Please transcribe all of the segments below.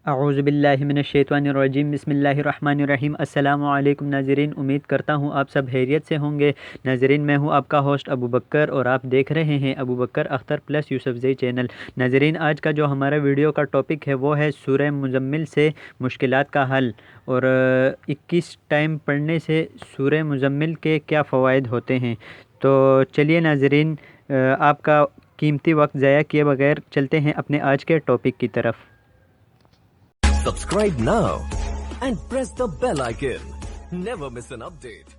اعوذ باللہ من الشیطان الرجیم، بسم اللہ الرحمن الرحیم۔ السلام علیکم ناظرین، امید کرتا ہوں آپ سب خیریت سے ہوں گے۔ ناظرین، میں ہوں آپ کا ہوسٹ ابو بکر اور آپ دیکھ رہے ہیں ابو بکر اختر پلس یوسف زئی چینل۔ ناظرین، آج کا جو ہمارا ویڈیو کا ٹاپک ہے وہ ہے سورہ مزمل سے مشکلات کا حل، اور 21 ٹائم پڑھنے سے سورہ مزمل کے کیا فوائد ہوتے ہیں۔ تو چلیے ناظرین، آپ کا قیمتی وقت ضائع کیے بغیر چلتے ہیں اپنے آج کے ٹاپک کی طرف۔ Subscribe now and press the bell icon. Never miss an update.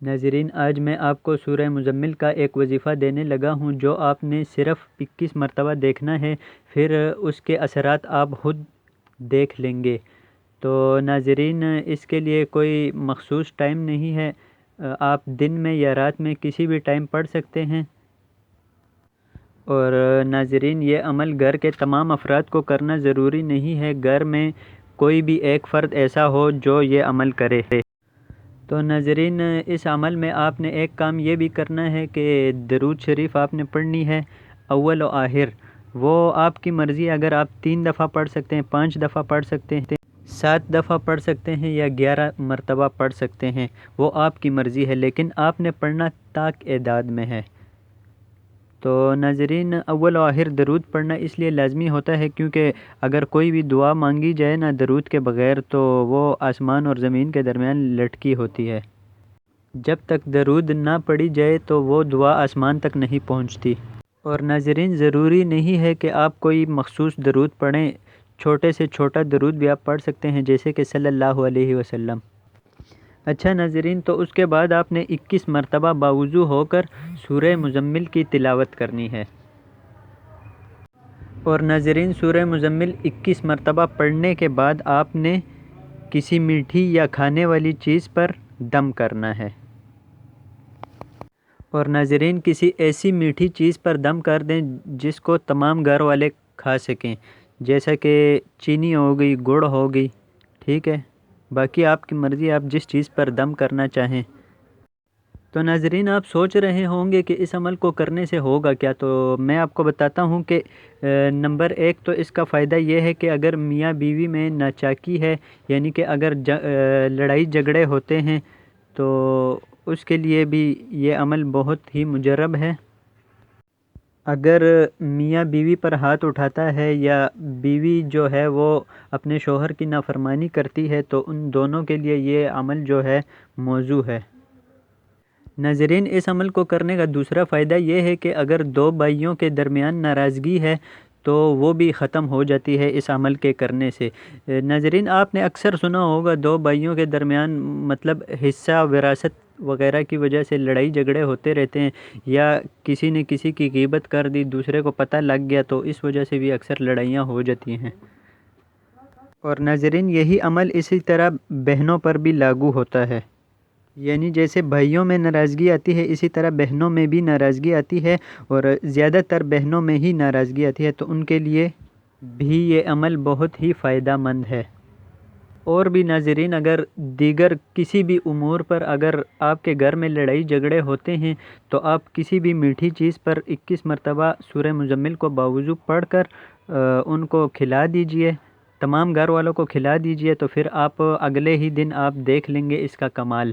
ناظرین، آج میں آپ کو سورہ مزمل کا ایک وظیفہ دینے لگا ہوں جو آپ نے صرف 21 مرتبہ دیکھنا ہے، پھر اس کے اثرات آپ خود دیکھ لیں گے۔ تو ناظرین، اس کے لیے کوئی مخصوص ٹائم نہیں ہے، آپ دن میں یا رات میں کسی بھی ٹائم پڑھ سکتے ہیں۔ اور ناظرین، یہ عمل گھر کے تمام افراد کو کرنا ضروری نہیں ہے، گھر میں کوئی بھی ایک فرد ایسا ہو جو یہ عمل کرے۔ تو ناظرین، اس عمل میں آپ نے ایک کام یہ بھی کرنا ہے کہ درود شریف آپ نے پڑھنی ہے، اول و آخر۔ وہ آپ کی مرضی، اگر آپ 3 دفعہ پڑھ سکتے ہیں، 5 دفعہ پڑھ سکتے ہیں، 7 دفعہ پڑھ سکتے ہیں یا 11 مرتبہ پڑھ سکتے ہیں، وہ آپ کی مرضی ہے، لیکن آپ نے پڑھنا طاق اعداد میں ہے۔ تو ناظرین، اول و آخر درود پڑھنا اس لیے لازمی ہوتا ہے کیونکہ اگر کوئی بھی دعا مانگی جائے نا درود کے بغیر تو وہ آسمان اور زمین کے درمیان لٹکی ہوتی ہے۔ جب تک درود نہ پڑھی جائے تو وہ دعا آسمان تک نہیں پہنچتی۔ اور ناظرین، ضروری نہیں ہے کہ آپ کوئی مخصوص درود پڑھیں، چھوٹے سے چھوٹا درود بھی آپ پڑھ سکتے ہیں، جیسے کہ صلی اللہ علیہ وسلم۔ اچھا ناظرین، تو اس کے بعد آپ نے 21 مرتبہ باوضو ہو کر سورہ مزمل کی تلاوت کرنی ہے۔ اور ناظرین، سورہ مزمل 21 مرتبہ پڑھنے کے بعد آپ نے کسی میٹھی یا کھانے والی چیز پر دم کرنا ہے۔ اور ناظرین، کسی ایسی میٹھی چیز پر دم کر دیں جس کو تمام گھر والے کھا سکیں، جیسا کہ چینی ہو گئی، گڑ ہو گئی، ٹھیک ہے، باقی آپ کی مرضی، آپ جس چیز پر دم کرنا چاہیں۔ تو ناظرین، آپ سوچ رہے ہوں گے کہ اس عمل کو کرنے سے ہوگا کیا، تو میں آپ کو بتاتا ہوں کہ نمبر 1 تو اس کا فائدہ یہ ہے کہ اگر میاں بیوی میں ناچاکی ہے، یعنی کہ اگر لڑائی جھگڑے ہوتے ہیں تو اس کے لیے بھی یہ عمل بہت ہی مجرب ہے۔ اگر میاں بیوی پر ہاتھ اٹھاتا ہے یا بیوی جو ہے وہ اپنے شوہر کی نافرمانی کرتی ہے تو ان دونوں کے لیے یہ عمل جو ہے موزوں ہے۔ ناظرین، اس عمل کو کرنے کا دوسرا فائدہ یہ ہے کہ اگر 2 بھائیوں کے درمیان ناراضگی ہے تو وہ بھی ختم ہو جاتی ہے اس عمل کے کرنے سے۔ ناظرین، آپ نے اکثر سنا ہوگا 2 بھائیوں کے درمیان مطلب حصہ وراثت وغیرہ کی وجہ سے لڑائی جھگڑے ہوتے رہتے ہیں، یا کسی نے کسی کی غیبت کر دی، دوسرے کو پتہ لگ گیا تو اس وجہ سے بھی اکثر لڑائیاں ہو جاتی ہیں۔ اور ناظرین، یہی عمل اسی طرح بہنوں پر بھی لاگو ہوتا ہے، یعنی جیسے بھائیوں میں ناراضگی آتی ہے اسی طرح بہنوں میں بھی ناراضگی آتی ہے، اور زیادہ تر بہنوں میں ہی ناراضگی آتی ہے، تو ان کے لیے بھی یہ عمل بہت ہی فائدہ مند ہے۔ اور بھی ناظرین، اگر دیگر کسی بھی امور پر اگر آپ کے گھر میں لڑائی جھگڑے ہوتے ہیں تو آپ کسی بھی میٹھی چیز پر 21 مرتبہ سورہ مزمل کو باوضو پڑھ کر ان کو کھلا دیجئے، تمام گھر والوں کو کھلا دیجئے، تو پھر آپ اگلے ہی دن آپ دیکھ لیں گے اس کا کمال۔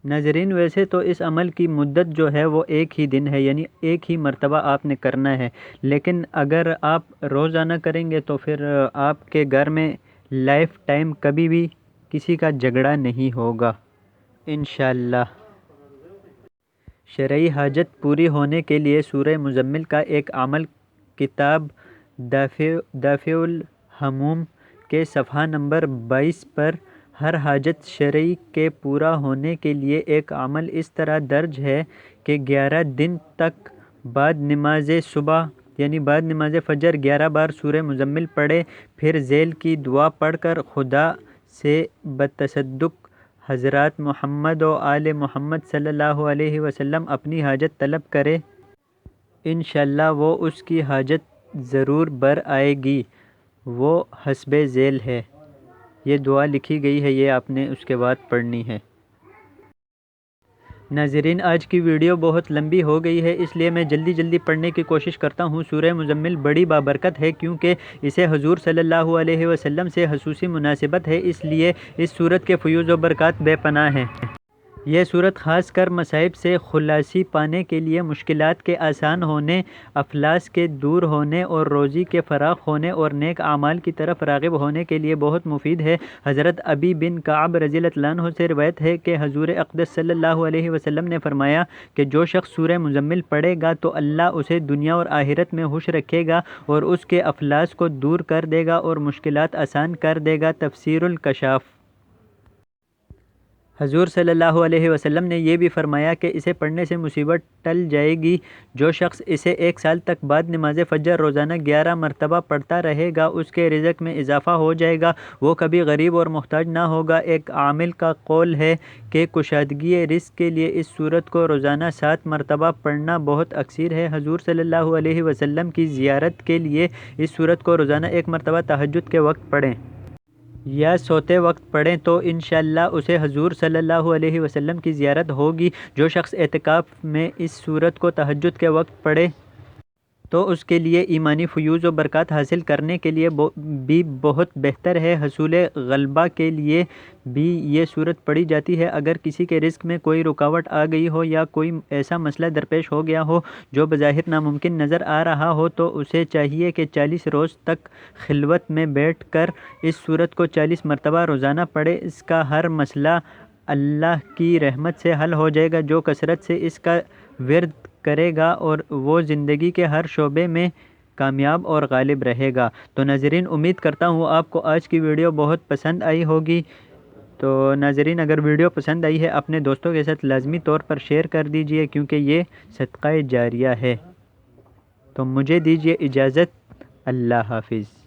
ناظرین، ویسے تو اس عمل کی مدت جو ہے وہ 1 ہی دن ہے، یعنی 1 ہی مرتبہ آپ نے کرنا ہے، لیکن اگر آپ روزانہ کریں گے تو پھر آپ کے گھر میں لائف ٹائم کبھی بھی کسی کا جھگڑا نہیں ہوگا انشاءاللہ۔ شرعی حاجت پوری ہونے کے لیے سورہ مزمل کا ایک عمل کتاب دافع الہموم کے صفحہ نمبر 22 پر ہر حاجت شرعی کے پورا ہونے کے لیے ایک عمل اس طرح درج ہے کہ 11 دن تک بعد نماز صبح یعنی بعد نماز فجر 11 بار سورہ مزمل پڑھے، پھر ذیل کی دعا پڑھ کر خدا سے بتصدق حضرات محمد و آل محمد صلی اللہ علیہ وسلم اپنی حاجت طلب کرے، انشاءاللہ وہ اس کی حاجت ضرور بر آئے گی۔ وہ حسب ذیل ہے، یہ دعا لکھی گئی ہے، یہ آپ نے اس کے بعد پڑھنی ہے۔ ناظرین آج کی ویڈیو بہت لمبی ہو گئی ہے، اس لیے میں جلدی پڑھنے کی کوشش کرتا ہوں۔ سورہ مزمل بڑی بابرکت ہے کیونکہ اسے حضور صلی اللہ علیہ وسلم سے خصوصی مناسبت ہے، اس لیے اس سورت کے فیوز و برکات بے پناہ ہیں۔ یہ سورت خاص کر مصائب سے خلاصی پانے کے لیے، مشکلات کے آسان ہونے، افلاس کے دور ہونے اور روزی کے فراخ ہونے اور نیک اعمال کی طرف راغب ہونے کے لیے بہت مفید ہے۔ حضرت ابی بن کعب رضی اللہ عنہ سے روایت ہے کہ حضور اقدس صلی اللہ علیہ وسلم نے فرمایا کہ جو شخص سورہ مزمل پڑھے گا تو اللہ اسے دنیا اور آخرت میں خوش رکھے گا اور اس کے افلاس کو دور کر دے گا اور مشکلات آسان کر دے گا۔ تفسیر الکشاف۔ حضور صلی اللہ علیہ وسلم نے یہ بھی فرمایا کہ اسے پڑھنے سے مصیبت ٹل جائے گی۔ جو شخص اسے 1 سال تک بعد نماز فجر روزانہ 11 مرتبہ پڑھتا رہے گا، اس کے رزق میں اضافہ ہو جائے گا، وہ کبھی غریب اور محتاج نہ ہوگا۔ ایک عامل کا قول ہے کہ کشادگی رزق کے لیے اس سورت کو روزانہ 7 مرتبہ پڑھنا بہت اکثر ہے۔ حضور صلی اللہ علیہ وسلم کی زیارت کے لیے اس سورت کو روزانہ 1 مرتبہ تہجد کے وقت پڑھیں یا سوتے وقت پڑھیں تو انشاءاللہ اسے حضور صلی اللہ علیہ وسلم کی زیارت ہوگی۔ جو شخص اعتکاف میں اس سورت کو تہجد کے وقت پڑھے تو اس کے لیے ایمانی فیوز و برکات حاصل کرنے کے لیے بھی بہت بہتر ہے۔ حصول غلبہ کے لیے بھی یہ سورت پڑھی جاتی ہے۔ اگر کسی کے رزق میں کوئی رکاوٹ آ گئی ہو یا کوئی ایسا مسئلہ درپیش ہو گیا ہو جو بظاہر ناممکن نظر آ رہا ہو تو اسے چاہیے کہ 40 روز تک خلوت میں بیٹھ کر اس سورت کو 40 مرتبہ روزانہ پڑھے۔ اس کا ہر مسئلہ اللہ کی رحمت سے حل ہو جائے گا۔ جو کثرت سے اس کا ورد کرے گا اور وہ زندگی کے ہر شعبے میں کامیاب اور غالب رہے گا۔ تو ناظرین امید کرتا ہوں آپ کو آج کی ویڈیو بہت پسند آئی ہوگی۔ تو ناظرین اگر ویڈیو پسند آئی ہے اپنے دوستوں کے ساتھ لازمی طور پر شیئر کر دیجئے کیونکہ یہ صدقہ جاریہ ہے۔ تو مجھے دیجئے اجازت، اللہ حافظ۔